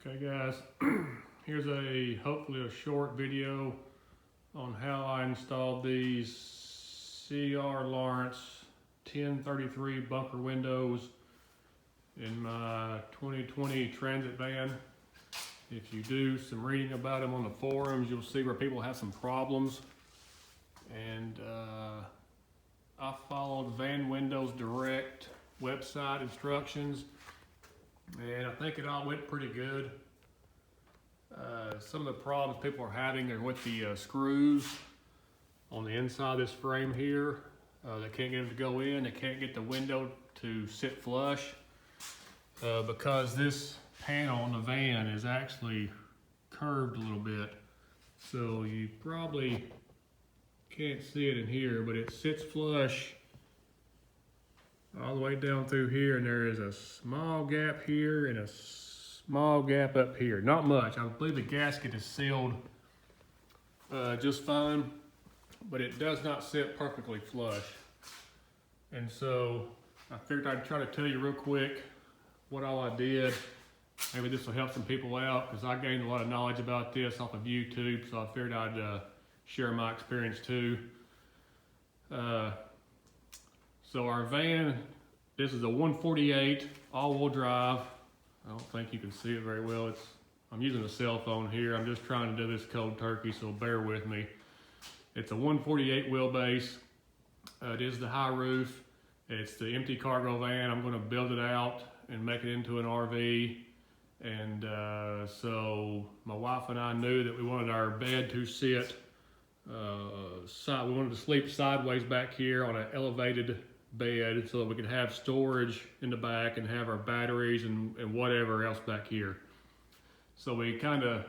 Okay guys, here's hopefully a short video on how I installed these CR Laurence 1033 bunker windows in my 2020 Transit van. If you do some reading about them on the forums, you'll see where people have some problems. And I followed Van Windows Direct website instructions, and I think it all went pretty good. Some of the problems people are having are with the screws on the inside of this frame here. They can't get them to go in. They can't get the window to sit flush because this panel on the van is actually curved a little bit. So you probably can't see it in here, but it sits flush all the way down through here, and there is a small gap here and a small gap up here. Not much. I believe the gasket is sealed just fine, but it does not sit perfectly flush. And so I figured I'd try to tell you real quick what all I did. Maybe this will help some people out, because I gained a lot of knowledge about this off of YouTube, so I figured I'd share my experience too. So our van, this is a 148 all-wheel drive. I don't think you can see it very well. I'm using a cell phone here. I'm just trying to do this cold turkey, so bear with me. It's a 148 wheelbase. It is the high roof. It's the empty cargo van. I'm going to build it out and make it into an RV. And so my wife and I knew that we wanted our bed to sit we wanted to sleep sideways back here on an elevated bed so that we could have storage in the back and have our batteries and whatever else back here. So we kind of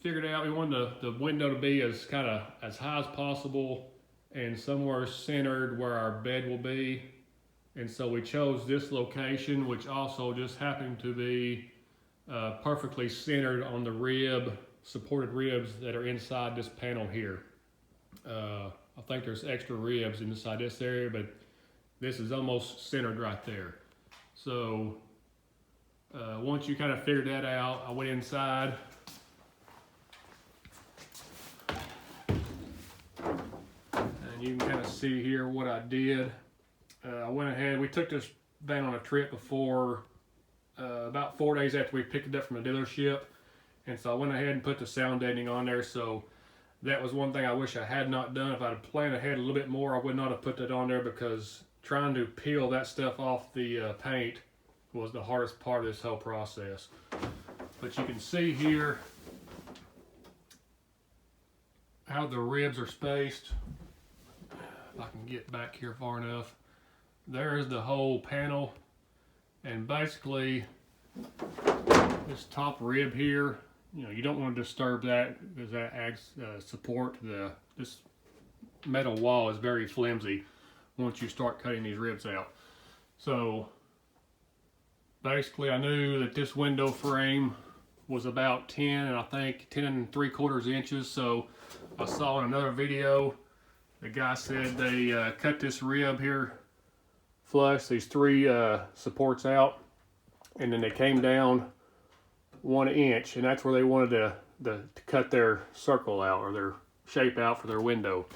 figured out we wanted the window to be as high as possible and somewhere centered where our bed will be. And so we chose this location, which also just happened to be perfectly centered on the supported ribs that are inside this panel here. I think there's extra ribs inside this area, but this is almost centered right there. So once you kind of figured that out, I went inside. And you can kind of see here what I did. I went ahead, we took this van on a trip before, about 4 days after we picked it up from the dealership. And so I went ahead and put the sound deadening on there. So that was one thing I wish I had not done. If I'd have planned ahead a little bit more, I would not have put that on there, because trying to peel that stuff off the paint was the hardest part of this whole process. But you can see here how the ribs are spaced. If I can get back here far enough. There's the whole panel. And basically, this top rib here, you don't want to disturb that, because that adds support to this metal wall is very flimsy once you start cutting these ribs out. So basically I knew that this window frame was about 10 and 3/4 inches. So I saw in another video, the guy said they cut this rib here flush, these 3 supports out, and then they came down 1 inch, and that's where they wanted to cut their circle out, or their shape out for their window.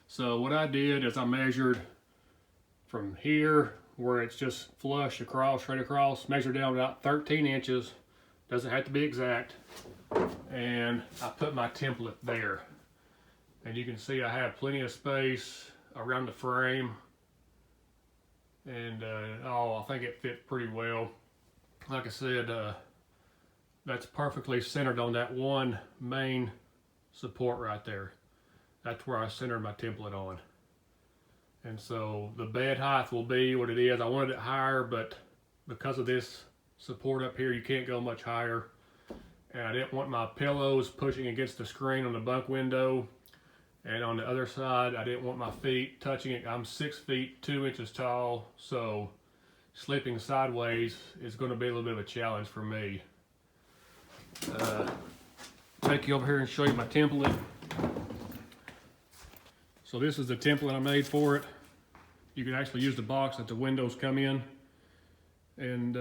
So what I did is I measured from here, where it's just flush across, straight across, measured down about 13 inches, doesn't have to be exact, and I put my template there. And you can see I have plenty of space around the frame, and I think it fit pretty well. Like I said, that's perfectly centered on that one main support right there. That's where I centered my template on. And so the bed height will be what it is. I wanted it higher, but because of this support up here, you can't go much higher. And I didn't want my pillows pushing against the screen on the bunk window. And on the other side, I didn't want my feet touching it. I'm 6 feet 2 inches tall, so sleeping sideways is going to be a little bit of a challenge for me. Take you over here and show you my template. So this is the template I made for it. You can actually use the box that the windows come in. And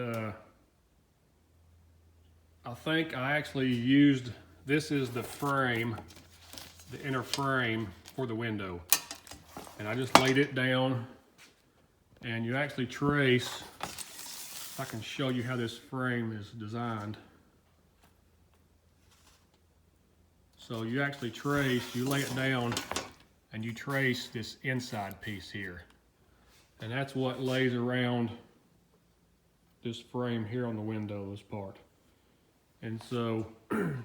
I think I actually used, this is the frame, the inner frame for the window. And I just laid it down, and you actually trace, if I can show you how this frame is designed. So you actually trace, you lay it down, and you trace this inside piece here. And that's what lays around this frame here on the window, this part. And so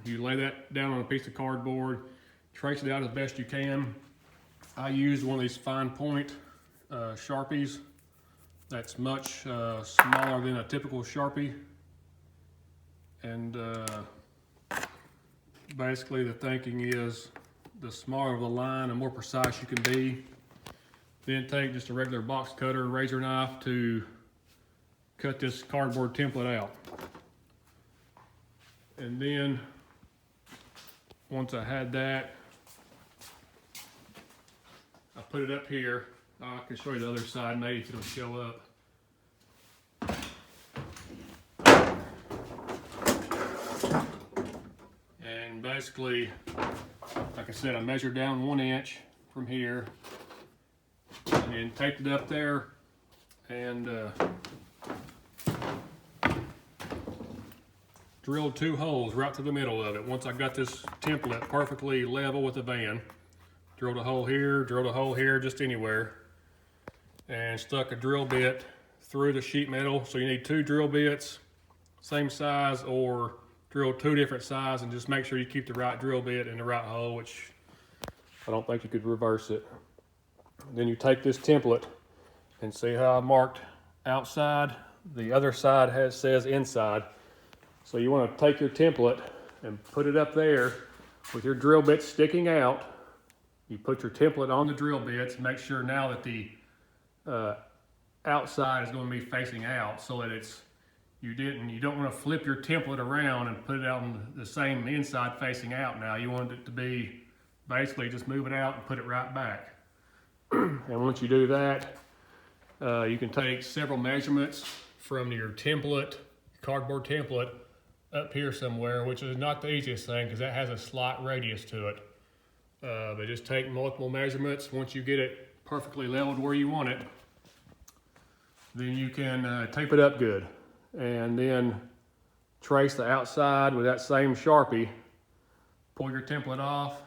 you lay that down on a piece of cardboard, trace it out as best you can. I used one of these fine point Sharpies that's much smaller than a typical Sharpie. And basically the thinking is the smaller the line, the more precise you can be. Then take just a regular box cutter, razor knife to cut this cardboard template out. And then once I had that, I put it up here. I can show you the other side maybe if it'll show up. And basically, like I said, I measured down 1 inch from here and then taped it up there and drilled 2 holes right through the middle of it. Once I got this template perfectly level with the van, drilled a hole here, just anywhere, and stuck a drill bit through the sheet metal. So you need 2 drill bits, same size, or drill 2 different sizes, and just make sure you keep the right drill bit in the right hole, which I don't think you could reverse it. Then you take this template and see how I marked outside. The other side says inside. So you want to take your template and put it up there with your drill bits sticking out. You put your template on the drill bits, make sure now that the outside is going to be facing out, so that you don't want to flip your template around and put it out on the same inside facing out now. You want it to be basically just move it out and put it right back. And once you do that, you can take several measurements from your template, cardboard template, up here somewhere, which is not the easiest thing because that has a slight radius to it. But just take multiple measurements. Once you get it perfectly leveled where you want it, then you can tape it up good. And then trace the outside with that same Sharpie. Pull your template off,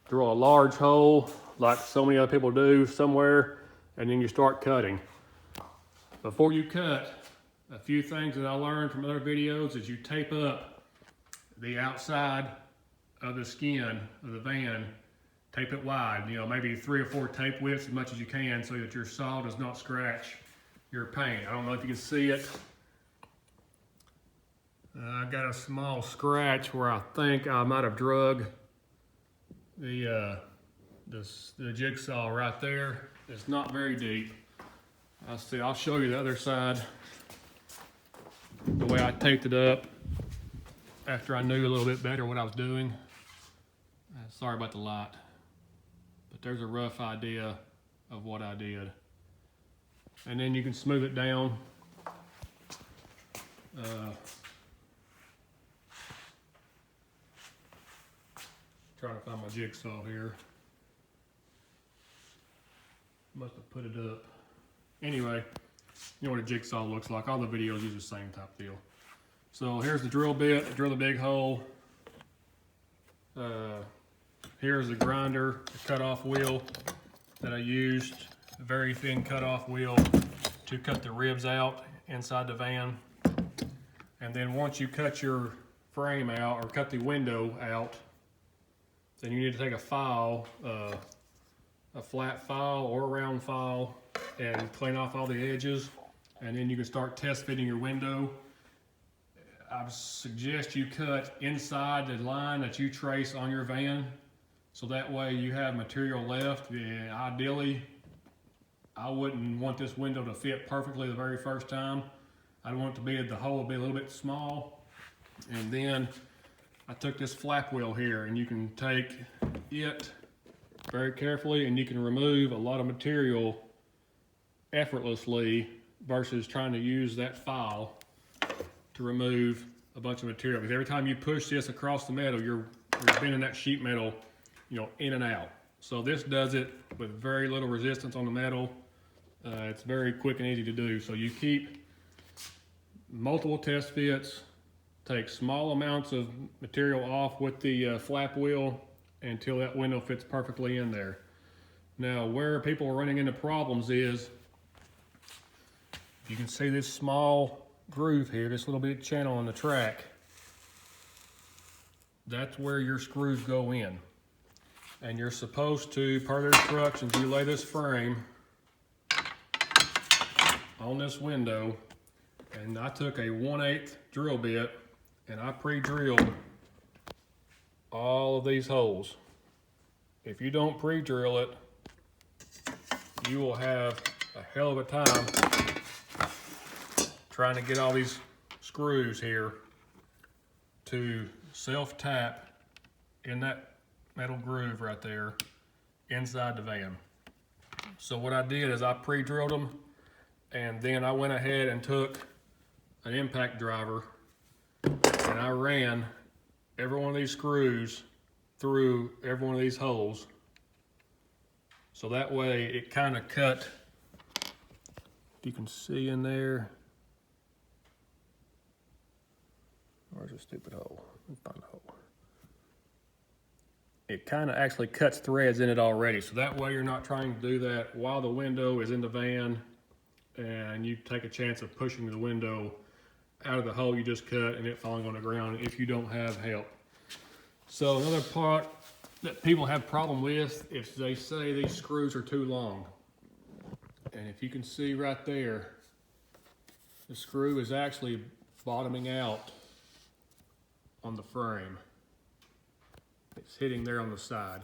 drill a large hole like so many other people do somewhere, and then you start cutting. Before you cut, a few things that I learned from other videos is you tape up the outside of the skin of the van, tape it wide, maybe 3 or 4 tape widths as much as you can so that your saw does not scratch your paint. I don't know if you can see it. I got a small scratch where I think I might have drug the jigsaw right there. It's not very deep. I'll show you the other side. The way I taped it up after I knew a little bit better what I was doing. Sorry about the light, but there's a rough idea of what I did. And then you can smooth it down. Trying to find my jigsaw here. Must have put it up. Anyway, you know what a jigsaw looks like. All the videos use the same type deal. So here's the drill bit, drill the big hole. Here's the grinder, the cutoff wheel that I used, a very thin cutoff wheel to cut the ribs out inside the van. And then once you cut your frame out or cut the window out, then you need to take a file, a flat file or a round file, and clean off all the edges. And then you can start test fitting your window. I suggest you cut inside the line that you trace on your van, so that way you have material left. And ideally, I wouldn't want this window to fit perfectly the very first time. I'd want it to be, the hole would be a little bit small. And then I took this flap wheel here, and you can take it very carefully and you can remove a lot of material effortlessly versus trying to use that file to remove a bunch of material, because every time you push this across the metal, you're bending that sheet metal, you know, in and out. So this does it with very little resistance on the metal. It's very quick and easy to do. So you keep multiple test fits, take small amounts of material off with the flap wheel until that window fits perfectly in there. Now, where people are running into problems is, you can see this small groove here, this little bit of channel on the track. That's where your screws go in. And you're supposed to, per their instructions, you lay this frame on this window, and I took a 1/8 drill bit and I pre-drilled all of these holes. If you don't pre-drill it, you will have a hell of a time trying to get all these screws here to self-tap in that metal groove right there inside the van. So what I did is I pre-drilled them, and then I went ahead and took an impact driver and I ran every one of these screws through every one of these holes. So that way it kind of cut, you can see in there. Where's the stupid hole? Let me find the hole. It kind of actually cuts threads in it already. So that way you're not trying to do that while the window is in the van, and you take a chance of pushing the window out of the hole you just cut and it falling on the ground if you don't have help. So another part that people have problem with, if they say these screws are too long. And if you can see right there, the screw is actually bottoming out on the frame. It's hitting there on the side.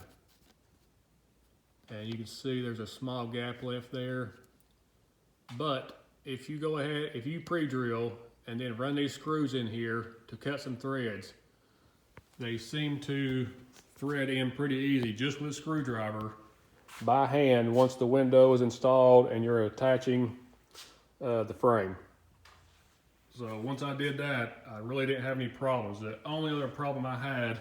And you can see there's a small gap left there. But if you go ahead, if you pre-drill and then run these screws in here to cut some threads, they seem to thread in pretty easy just with a screwdriver by hand once the window is installed and you're attaching the frame. So once I did that, I really didn't have any problems. The only other problem I had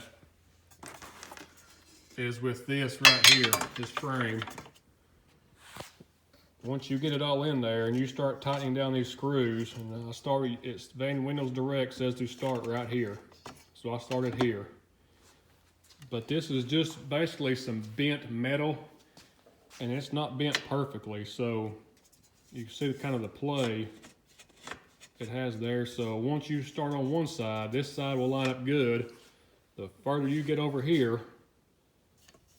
is with this right here, this frame. Once you get it all in there and you start tightening down these screws, and I started, it's Van Windows Direct says to start right here. So I started here. But this is just basically some bent metal, and it's not bent perfectly. So you can see kind of the play it has there. So once you start on one side, this side will line up good. The further you get over here,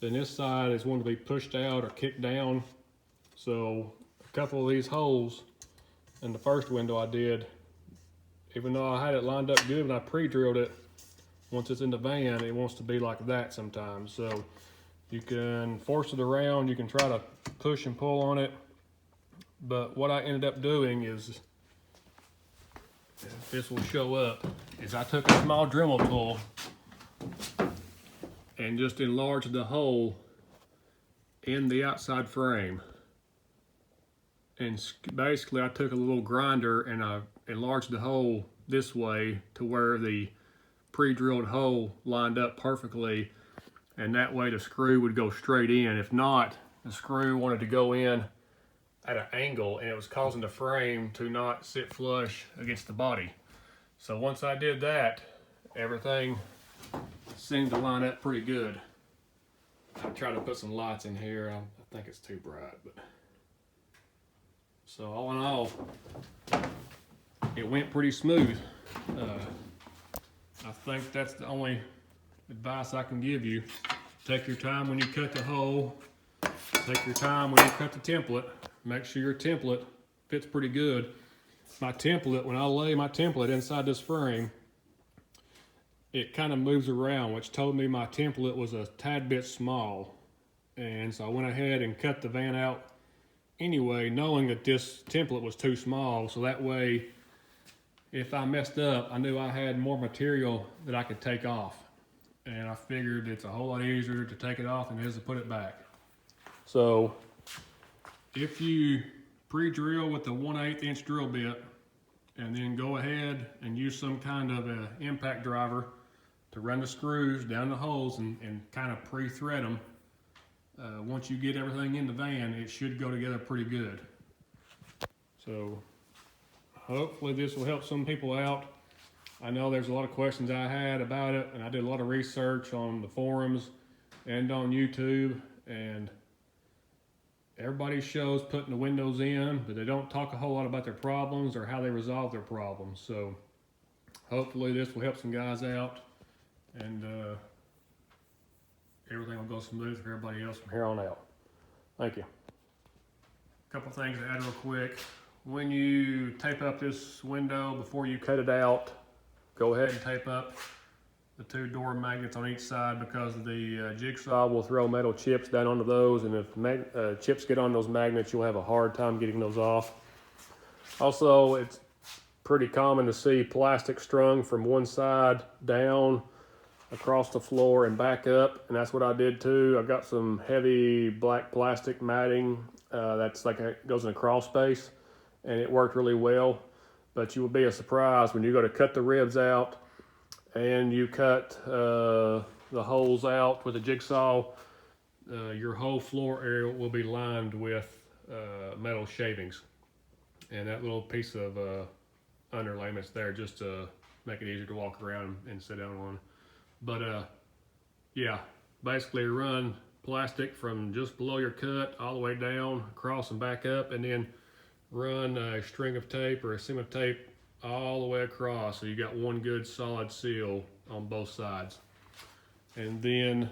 then this side is going to be pushed out or kicked down. So a couple of these holes in the first window I did, even though I had it lined up good when I pre-drilled it, once it's in the van, it wants to be like that sometimes. So you can force it around, you can try to push and pull on it. But what I ended up doing is, if this will show up, is I took a small Dremel tool and just enlarged the hole in the outside frame. And basically I took a little grinder and I enlarged the hole this way to where the pre-drilled hole lined up perfectly, and that way the screw would go straight in. If not, the screw wanted to go in at an angle and it was causing the frame to not sit flush against the body. So once I did that, everything seemed to line up pretty good. I tried to put some lights in here. I think it's too bright, but so all in all, it went pretty smooth. I think that's the only advice I can give you. Take your time when you cut the hole. Take your time when you cut the template. Make sure your template fits pretty good. My template, when I lay my template inside this frame, it kind of moves around, which told me my template was a tad bit small. And so I went ahead and cut the van out anyway, knowing that this template was too small. So that way, if I messed up, I knew I had more material that I could take off. And I figured it's a whole lot easier to take it off than it is to put it back. So if you pre-drill with the 1/8 inch drill bit and then go ahead and use some kind of an impact driver to run the screws down the holes and kind of pre-thread them. Once you get everything in the van, it should go together pretty good. So hopefully this will help some people out. I know there's a lot of questions I had about it, and I did a lot of research on the forums and on YouTube, and everybody shows putting the windows in, but they don't talk a whole lot about their problems or how they resolve their problems. So hopefully this will help some guys out, and everything will go smooth for everybody else from here on out. Thank you. A couple things to add real quick. When you tape up this window before you cut it out, go ahead and tape up the 2 door magnets on each side, because the jigsaw will throw metal chips down onto those, and if chips get on those magnets, you'll have a hard time getting those off. Also, it's pretty common to see plastic strung from one side down across the floor and back up, and that's what I did too. I've got some heavy black plastic matting that's like goes in a crawl space, and it worked really well. But you will be surprised when you go to cut the ribs out and you cut the holes out with a jigsaw, your whole floor area will be lined with metal shavings, and that little piece of underlayment's there just to make it easier to walk around and sit down on. But yeah, basically run plastic from just below your cut all the way down, across and back up, and then run a string of tape or a seam of tape all the way across, so you got one good solid seal on both sides. And then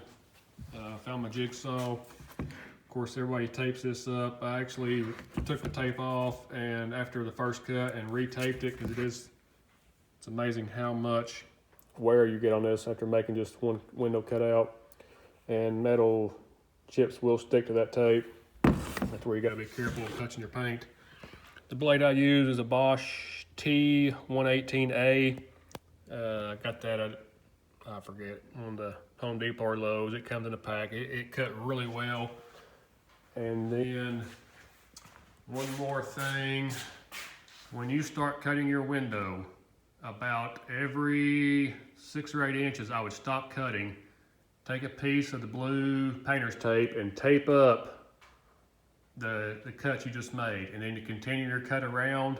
found my jigsaw. Of course, everybody tapes this up. I actually took the tape off and after the first cut and retaped it, because it's amazing how much wear you get on this after making just one window cutout, and metal chips will stick to that tape. That's where you got to be careful of touching your paint. The blade I use is a Bosch T118A. I got that at, I forget, on the Home Depot or Lowe's. It comes in a pack. It cut really well. And then one more thing, when you start cutting your window, about every 6 or 8 inches, I would stop cutting, take a piece of the blue painter's tape and tape up the cut you just made, and then you continue your cut around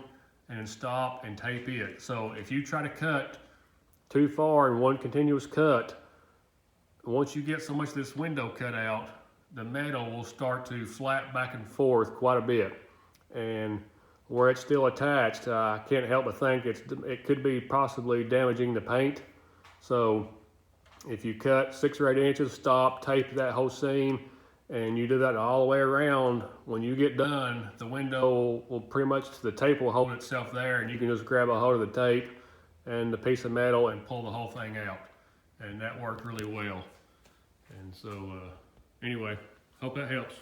and then stop and tape it. So if you try to cut too far in one continuous cut, once you get so much of this window cut out, the metal will start to flap back and forth quite a bit. And where it's still attached, I can't help but think it could be possibly damaging the paint. So if you cut 6 or 8 inches, stop, tape that whole seam, and you do that all the way around, when you get done, the window will pretty much, the tape will hold itself there, and you can just grab a hold of the tape and the piece of metal and pull the whole thing out. And that worked really well. And so anyway, hope that helps.